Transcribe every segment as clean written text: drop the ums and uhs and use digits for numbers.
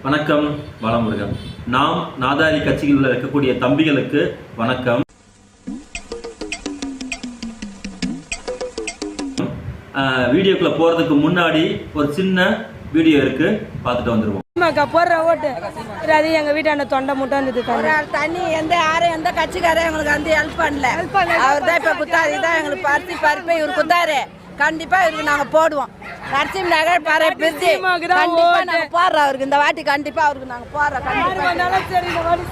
வணக்கம் வளமுருகன். நாம் நாதாரி கட்சிகளில் இருக்கக்கூடிய தம்பிகளுக்கு வணக்கம். வீடியோக்குள்ள போறதுக்கு முன்னாடி ஒரு சின்ன வீடியோ இருக்கு, பார்த்துட்டு வந்துருவோம். போடுற ஓட்டு அது எங்க வீட்டாண்ட தொண்டை முட்டை இருந்தது. தண்ணி எந்த கட்சிக்காரரும் எங்களுக்கு வந்து ஹெல்ப் பண்ணல. அவர் தான் இப்ப குத்தாரு. இதான் எங்களுக்கு பருப்பு இவர் குத்தாரு. கண்டிப்பா இவருக்கு நாங்க போடுவோம். நரசிம்ம நகர் பாரு பிரிச்சு கண்டிப்பா நாங்க போடுறோம். அவருக்கு இந்த வாட்டி கண்டிப்பா அவருக்கு நாங்க போடுறோம்.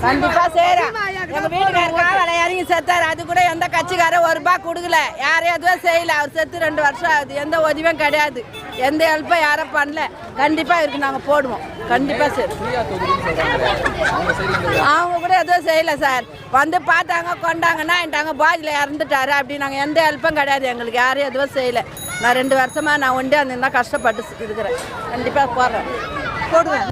கண்டிப்பா செய்யறோம். எங்க வீட்டுக்காரங்க காவலை இறங்கி செத்தாரு. அது கூட எந்த கட்சிக்காரும் ₹1 கொடுக்கல. யாரும் எதுவும் செய்யல. அவர் செத்து 2 வருஷம் ஆகுது. எந்த உதவியும் கிடையாது. எந்த ஹெல்ப்பும் யாரும் பண்ணல. கண்டிப்பா இவருக்கு நாங்க போடுவோம். கண்டிப்பா சரி. அவங்க கூட எதுவும் செய்யல சார். வந்து பார்த்தாங்க கொண்டாங்கன்னா பாதியில இறந்துட்டாரு. அப்படி நாங்க எந்த ஹெல்ப்பும் கிடையாது. எங்களுக்கு யாரும் எதுவும் செய்யல. நான் 2 வருஷமா நான் ஒண்டி அந்த கஷ்டப்பட்டு இருக்கிறேன். கண்டிப்பா போடுவேன்.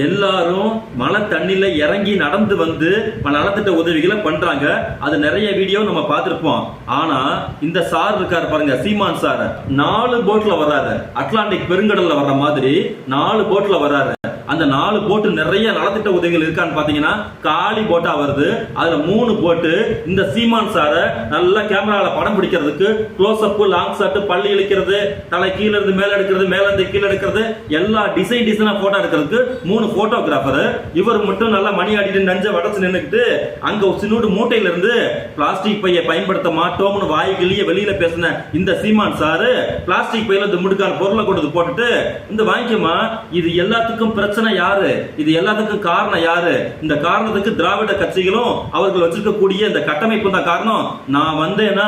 எல்லாரும் மழை தண்ணில இறங்கி நடந்து வந்து நலத்திட்ட உதவிகளை பண்றாங்க. அது நிறைய வீடியோ நம்ம பார்த்திருப்போம். ஆனா இந்த சார் இருக்காரு பாருங்க, சீமான் சார் 4 போட்ல வர்றாரு. அட்லாண்டிக் பெருங்கடல்ல வர்ற மாதிரி 4 போட்ல வர்றாரு. அந்த 4 போட்டு நிறைய நலத்திட்ட உதவிகள் இருக்கான்னு பாத்தீங்கன்னா காலி போட்டா வருது. அதுல 3 போட்டு இந்த சீமான் சார நல்லா கேமரால படம் பிடிக்கிறதுக்கு க்ளோஸ் அப், லாங் ஷாட், பள்ளி இழுக்கிறது, தலை கீழ இருந்து மேல எடுக்கிறது, மேல இருந்து கீழே எடுக்கிறது, எல்லா டிசைனா போட்டோ எடுக்கிறதுக்கு 3 போட்டோகிராஃபர். இவர் மட்டும் நல்லா மணி ஆடிட்டு நஞ்ச வடச்சு நின்னுக்கிட்டு அங்க சின்னோடு மூட்டையில இருந்து பிளாஸ்டிக் பையை பயன்படுத்த மாட்டோம்னு வாய்கிளிய வெளியில பேசின இந்த சீமான் சாரு பிளாஸ்டிக் பையில இந்த முடுக்கான பொருளை கொண்டு போட்டுட்டு இந்த வாங்கிக்கமா, இது எல்லாத்துக்கும் பிரச்சனை யாரு, இது எல்லாத்துக்கும் காரணம் யாரு, இந்த காரணத்துக்கு திராவிட கட்சிகளும் அவர்கள் வச்சிருக்கக்கூடிய இந்த கட்டமைப்பு தான் காரணம். நான் வந்தேன்னா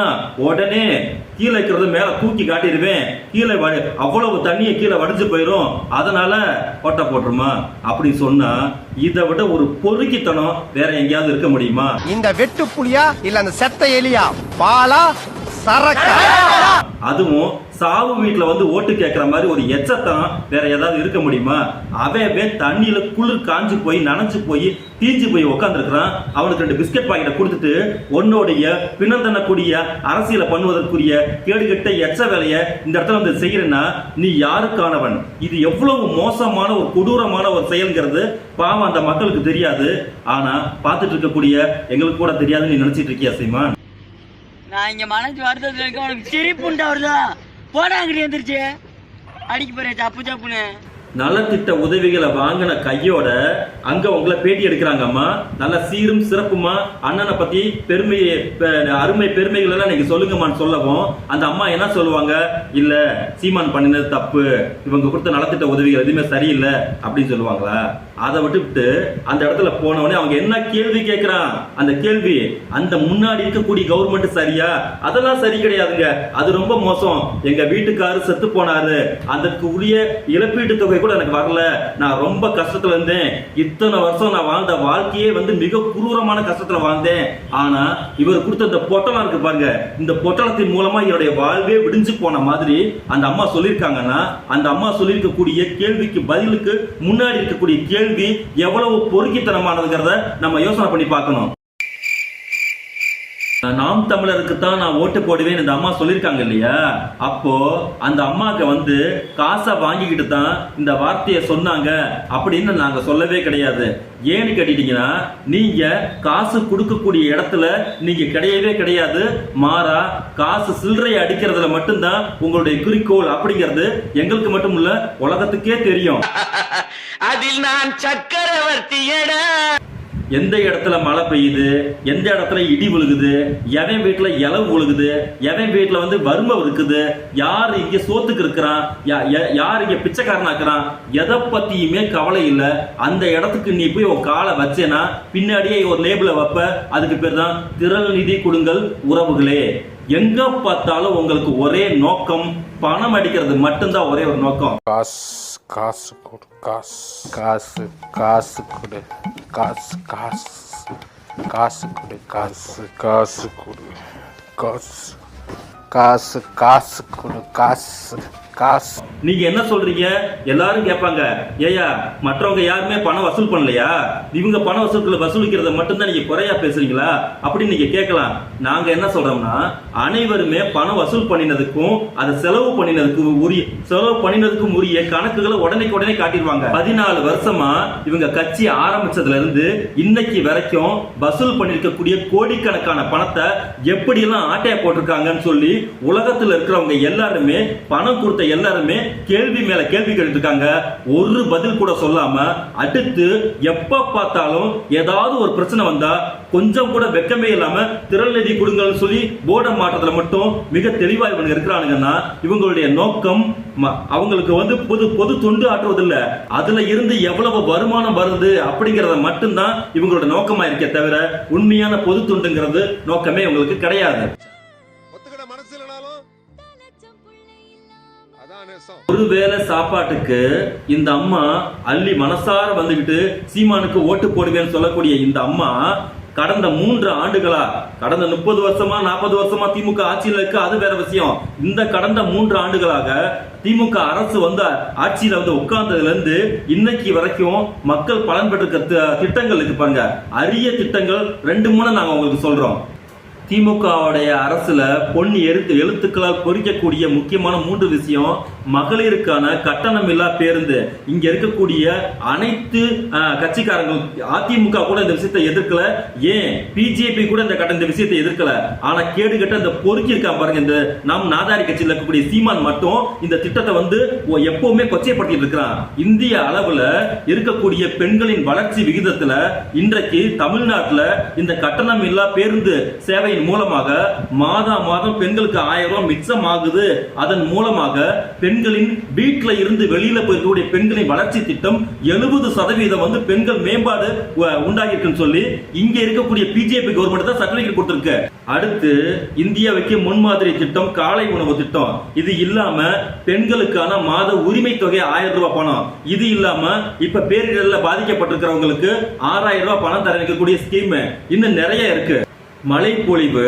உடனே கீழே இருக்கிறது மேல தூக்கி காட்டிடுவேன், கீழே அவ்வளவு தண்ணியை கீழே வடிஞ்சு போயிடும், அதனால போட்ட போட்டுருமா அப்படி சொன்னா இதை விட ஒரு பொறுக்கித்தனம் வேற எங்கேயாவது இருக்க முடியுமா? இந்த வெட்டு புலியா இல்ல அந்த செத்த எலியா, பாலா சரக்கா? அதுவும் சாவு வீட்டுல வந்து ஓட்டு கேட்கிற மாதிரி ஒரு எச்சத்தான் வேற ஏதாவது இருக்க முடியுமா? அவன் தண்ணியில குளிர் காஞ்சு போய் நனைஞ்சு போய் தீஞ்சு போய் உட்கார்ந்து இருக்கிறான். அவனுக்கு 2 பிஸ்கட் பாக்கெட்டை கொடுத்துட்டு உன்னோடைய பிணந்தனக்கூடிய அரசியலை பண்ணுவதற்குரிய கேடுகட்ட எச்ச வேலையை இந்த இடத்துல வந்து செய்யறேன்னா நீ யாருக்கானவன்? இது எவ்வளவு மோசமான ஒரு கொடூரமான ஒரு செயல்ங்கிறது பாவம் அந்த மக்களுக்கு தெரியாது. ஆனா பார்த்துட்டு இருக்கக்கூடிய எங்களுக்கு கூட தெரியாதுன்னு நீ நினைச்சிட்டு இருக்கியா சீமான்? நான் இங்க மனசு வருத்தத்துல இருக்க, உனக்கு சிரிப்புண்டா வருதான் போடாங்கடி வந்துருச்சு அடிக்க போறேன் சப்பு சப்புன்னு. நலத்திட்ட உதவிகளை வாங்கின கையோட அங்க உங்களை பேட்டி எடுக்கிறாங்க. அம்மா நல்ல சீரும் சிறப்புமா அண்ணனை பத்தி அருமை பெருமைகள் எல்லாம் நீங்க சொல்லுங்கம்மான்னு சொல்லவும் அந்த அம்மா என்ன சொல்லுவாங்க, இல்ல சீமான் பண்ணினது தப்பு, இவங்க கொடுத்த நலத்திட்ட உதவிகள் எதுவுமே சரியில்லை அப்படின்னு சொல்லுவாங்களா? அதை விட்டு அந்த இடத்துல போனவனே அவங்க என்ன கேள்வி கேட்கிறான், அந்த கேள்வி அந்த முன்னாடி இருக்கக்கூடிய கவர்மெண்ட் சரியா? அதெல்லாம் சரி கிடையாதுங்க, அது ரொம்ப மோசம். எங்க வீட்டுக்காரு செத்து போனாரு, அதற்கு உரிய இழப்பீட்டு தொகை கூட எனக்கு வரல, நான் ரொம்ப கஷ்டத்துல இருந்தேன், இத்தனை வருஷம் நான் வாழ்ந்த வாழ்க்கையே வந்து மிக குரூரமான கஷ்டத்துல வாழ்ந்தேன். ஆனா இவர் கொடுத்த இந்த பொட்டலம் இருக்கு பாருங்க, இந்த பொட்டலத்தின் மூலமா என்னுடைய வாழ்வே விடிஞ்சு போன மாதிரி அந்த அம்மா சொல்லியிருக்காங்கன்னா அந்த அம்மா சொல்லியிருக்கக்கூடிய கேள்விக்கு பதிலுக்கு முன்னாடி இருக்கக்கூடிய கேள்வி எவ்வளவு பொறுக்கித்தனமானதுங்கிறத நம்ம யோசனை பண்ணி பார்க்கணும். நாம் தமிழருக்கு தான் நான் ஓட்டு போடுவேன் இந்த அம்மா சொல்லிருக்காங்க இல்லையா? அப்போ அந்த அம்மாக்கு வந்து காசை வாங்கிக்கிட்டு தான் இந்த வார்த்தையை சொன்னாங்க அப்படின்னு நாங்க சொல்லவே கிடையாது. ஏன்னு கேட்டீங்கன்னா நீங்க காசு கொடுக்கக்கூடிய இடத்துல நீங்க கிடையவே கிடையாது. மாறா காசு சில்லறை அடிக்கிறதுல மட்டும்தான் உங்களுடைய குறிக்கோள் அப்படிங்கிறது எங்களுக்கு மட்டும் இல்ல உலகத்துக்கே தெரியும். அதில் நான் சக்கரவர்த்தியடா. எந்த இடத்துல மழை பெய்யுது, எந்த இடத்துல இடி விழுகுது, எவன் வீட்டுல இலவு விழுகுது, எவன் வீட்டுல வந்து வறுமை இருக்குது, யார் இங்க சோத்துக்கு இருக்கிறான், யார் இங்க பிச்சைக்காரனா இருக்கிறான், எதை பத்தியுமே கவலை இல்லை. அந்த இடத்துக்கு நீ போய் ஒரு காலை வச்சேன்னா பின்னாடியே ஒரு லேபிள வைப்ப, அதுக்கு பேர் தான் திரள் நிதி கொடுங்கள் உறவுகளே. எங்க பார்த்தாலும் உங்களுக்கு ஒரே நோக்கம், பணம் அடிக்கிறது மட்டும்தான் ஒரே ஒரு நோக்கம். காசு கொடு, காசு காசு கொடு, காசு காசு காசு கொடு, காசு காசு கொடு, காசு காசு காசு கொடு, காசு காசு. நீங்க என்ன சொல்றீங்க? எல்லாரும் கேட்பாங்க, ஏயா மற்றவங்க யாருமே பணம் வசூல் பண்ணலையா, இவங்க பண வசூலிக்கிறத மட்டும்தான் நீங்க குறையா பேசுறீங்களா அப்படின்னு நீங்க கேட்கலாம். நாங்க என்ன சொல்றோம்னா, அனைவருமே பணம் வசூல் பண்ணினதுக்கும் அதை செலவு பண்ணினதுக்கும் உரிய கணக்குகளை உடனே காட்டிடுவாங்க. 14 வருஷமா இவங்க கட்சி ஆரம்பிச்சதுல இருந்து இன்னைக்கு வரைக்கும் வசூல் பண்ணிருக்கக்கூடிய கோடிக்கணக்கான பணத்தை எப்படி எல்லாம் ஆட்டைய போட்டிருக்காங்கன்னு சொல்லி உலகத்துல இருக்கிறவங்க எல்லாருமே, பணம் கொடுத்த எல்லாருமே கேள்வி மேல கேள்வி கேட்டு இருக்காங்க. ஒரு பதில் கூட சொல்லாம அடுத்து எப்ப பார்த்தாலும் ஏதாவது ஒரு பிரச்சனை வந்தா கொஞ்சம் கூட வெக்கமே இல்லாம திரள் நிதி கொடுங்கன்னு சொல்லி போர்ட மாற்றத்துல மட்டும் மிக தெளிவா இவங்க இருக்கிறானுங்கன்னா இவங்களுடைய நோக்கம் அவங்களுக்கு வந்து பொது தொண்டு ஆற்றுவதில்லை, அதுல இருந்து எவ்வளவு வருமானம் வருது அப்படிங்கறத மட்டும்தான் இவங்களோட நோக்கமா இருக்கே தவிர உண்மையான பொது தொண்டுங்கிறது நோக்கமே இவங்களுக்கு கிடையாது. ஒருவேளை சாப்பாட்டுக்கு இந்த அம்மா அள்ளி மனசார வந்துகிட்டு சீமானுக்கு ஓட்டு போடுவேன்னு சொல்லக்கூடிய இந்த அம்மா கடந்த 3 ஆண்டுகளா, கடந்த 30 வருஷமா 40 வருஷமா திமுக ஆட்சியில் இருக்கு, அது வேற விஷயம். இந்த கடந்த 3 ஆண்டுகளாக திமுக அரசு வந்து ஆட்சியில வந்து உட்கார்ந்ததுல இருந்து இன்னைக்கு வரைக்கும் மக்கள் பலன் பெற்றிருக்க திட்டங்கள் இருக்கு பாருங்க, அரிய திட்டங்கள் 2-3 நாங்க உங்களுக்கு சொல்றோம். திமுகவுடைய அரசுல பொன்னி எழுத்துக்களால் பொறிக்கக்கூடிய முக்கியமான 3 விஷயம்: மகளிருக்கான கட்டணமில்லா பேருந்து. இங்க இருக்கக்கூடிய அனைத்து கட்சிக்காரங்கள், அதிமுக கூட இந்த விஷயத்தை எதிர்க்கல, ஏன் பிஜேபி கூட இந்த விஷயத்தை எதிர்க்கல. ஆனா கேடுகட்ட இந்த பொறுக்கி இருக்கா பாருங்க, இந்த நாம் நாதாரி கட்சியில் இருக்கக்கூடிய சீமான் மட்டும் இந்த திட்டத்தை வந்து எப்பவுமே கொச்சைப்படுத்திட்டு இருக்கிறான். இந்திய அளவுல இருக்கக்கூடிய பெண்களின் வளர்ச்சி விகிதத்துல இன்றைக்கு தமிழ்நாட்டுல இந்த கட்டணம் இல்லா பேருந்து சேவை மூலமாக மாதம் பெண்களுக்கு 1000 ரூபாய் மிச்சம் ஆகுது. அதன் மூலமாக பெண்களின் வீட்டில இருந்து வெளியில போயிருக்கக்கூடிய பெண்களின் வளர்ச்சி திட்டம் 70% வந்து பெண்கள் மேம்பாடு உண்டாகிருக்குன்னு சொல்லி இங்க இருக்கக்கூடிய பிஜேபி கவர்மெண்ட் தான் சர்டிபிகேட் கொடுத்திருக்கு. அடுத்து இந்தியாவுக்கு முன்மாதிரி திட்டம், காலை உணவு திட்டம். இது இல்லாம பெண்களுக்கான மாத உரிமை தொகை 1000 ரூபாய் பணம். இது இல்லாம இப்ப பேரிடர்ல பாதிக்கப்பட்டிருக்கிறவங்களுக்கு 6000 ரூபாய் பணம் தர வைக்கக்கூடிய ஸ்கீம். இன்னும் நிறைய இருக்கு. மழை பொழிவு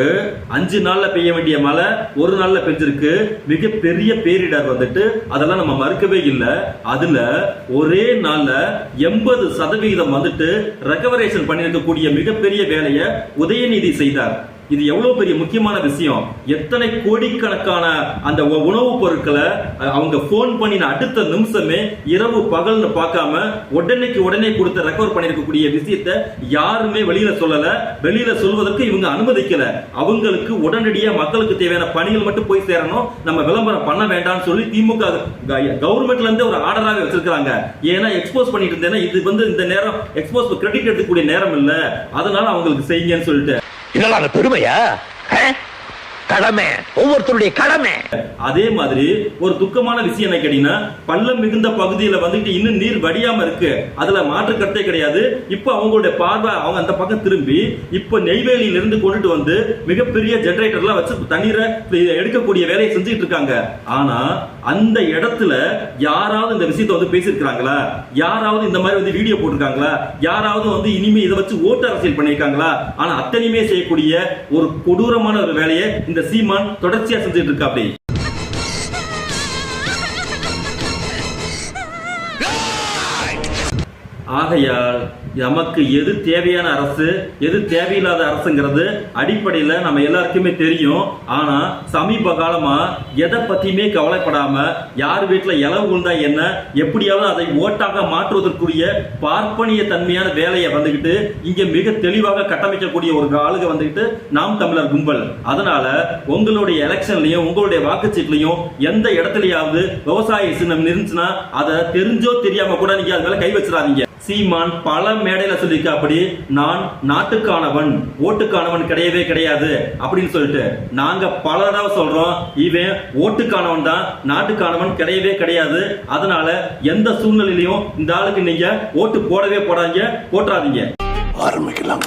5 நாள்ல பெய்ய வேண்டிய மழை 1 நாள்ல பெஞ்சிருக்கு. மிகப்பெரிய பேரிடர் வந்துட்டு அதெல்லாம் நம்ம மறுக்கவே இல்லை. அதுல ஒரே நாள்ல 80% வந்துட்டு ரெக்கவரேஷன் பண்ணிருக்கக்கூடிய மிகப்பெரிய வேலையை உதயநிதி செய்தார். இது எவ்வளவு பெரிய முக்கியமான விஷயம். எத்தனை கோடிக்கணக்கான அந்த உணவுப் பொருட்களை அவங்க போன் பண்ணின அடுத்த நிமிஷமே இரவு பகல்னு பார்க்காம உடனே கொடுத்து ரெக்கவர் பண்ணிருக்கக்கூடிய விஷயத்தை யாருமே வெளியில சொல்லல. வெளியில சொல்வதற்கு இவங்க அனுமதிக்கல. அவங்களுக்கு உடனடியா மக்களுக்கு தேவையான பணிகள் மட்டும் போய் சேரணும், நம்ம விளம்பரம் பண்ண வேண்டாம்னு சொல்லி திமுக கவர்மெண்ட்ல இருந்து ஒரு ஆர்டராக வச்சிருக்காங்க. ஏன்னா எக்ஸ்போஸ் பண்ணிட்டு இருந்தேன்னா இது வந்து இந்த நேரம் எக்ஸ்போஸ் கிரெடிட் எடுக்கக்கூடிய நேரம் இல்ல, அதனால அவங்களுக்கு செய்யுங்கன்னு சொல்லிட்டு இதெல்லாம் பெருமையா? கடமை, ஒவ்வொருத்தருடைய கடமை. அதே மாதிரி ஒரு துக்கமான விஷயம் என்ன கேட்டீங்கன்னா, பள்ளம் மிகுந்த பகுதியில வந்துட்டு இன்னும் நீர் வடியாம இருக்கு, அதுல மாற்று கருத்தே கிடையாது. இப்ப அவங்களுடைய பார்வை அவங்க அந்த பக்கம் திரும்பி இப்ப நெய்வேலியில இருந்து கொண்டுட்டு வந்து மிகப்பெரிய ஜெனரேட்டர்லாம் வச்சு தண்ணீரை எடுக்கக்கூடிய வேலையை செஞ்சுட்டு இருக்காங்க. ஆனா அந்த இடத்துல யாராவது இந்த விஷயத்தை வந்து பேசியிருக்காங்களா? யாராவது இந்த மாதிரி வந்து வீடியோ போட்டிருக்காங்களா? யாராவது வந்து இனிமே இதை வச்சு ஓட்டு அரசியல் பண்ணிருக்காங்களா? ஆனா அத்தனையுமே செய்யக்கூடிய ஒரு கொடூரமான ஒரு வேலையை இந்த சீமான் தொடர்ச்சியா செஞ்சுட்டு இருக்கா. அப்படி ஆகையால் நமக்கு எது தேவையான அரசு, எது தேவையில்லாத அரசுங்கிறது அடிப்படையில் நம்ம எல்லாருக்குமே தெரியும். ஆனா சமீப காலமா எதை பத்தியுமே கவலைப்படாம யார் வீட்டுல இலவு உண்டா என்ன, எப்படியாவது அதை ஓட்டாக மாற்றுவதற்குரிய பார்ப்பனிய தன்மையான வேலையை வந்துகிட்டு இங்க மிக தெளிவாக கட்டமைக்கக்கூடிய ஒரு ஆளுக வந்துகிட்டு நாம் தமிழர் கும்பல். அதனால உங்களுடைய எலெக்ஷன்லயும் உங்களுடைய வாக்குச்சீட்லயும் எந்த இடத்துலயாவது விவசாய சின்னம் இருந்துச்சுன்னா அதை தெரிஞ்சோ தெரியாம கூட நீங்க அது மேல கை வச்சிடாதீங்க. சீமான் பல மேடையில சொல்லிருக்கா, அப்படி நான் நாட்டுக்கானவன், ஓட்டுக்கானவன் கிடையவே கிடையாது அப்படின்னு சொல்லிட்டு நாங்க பல தடவை சொல்றோம், இவன் ஓட்டுக்கானவன் தான், நாட்டுக்கானவன் கிடையவே கிடையாது. அதனால எந்த சூழ்நிலையிலையும் இந்த ஆளுக்கு நீங்க ஓட்டு போடவே போடாதீங்க, போட்டுறாதீங்க. ஆரம்பிக்கலாம்.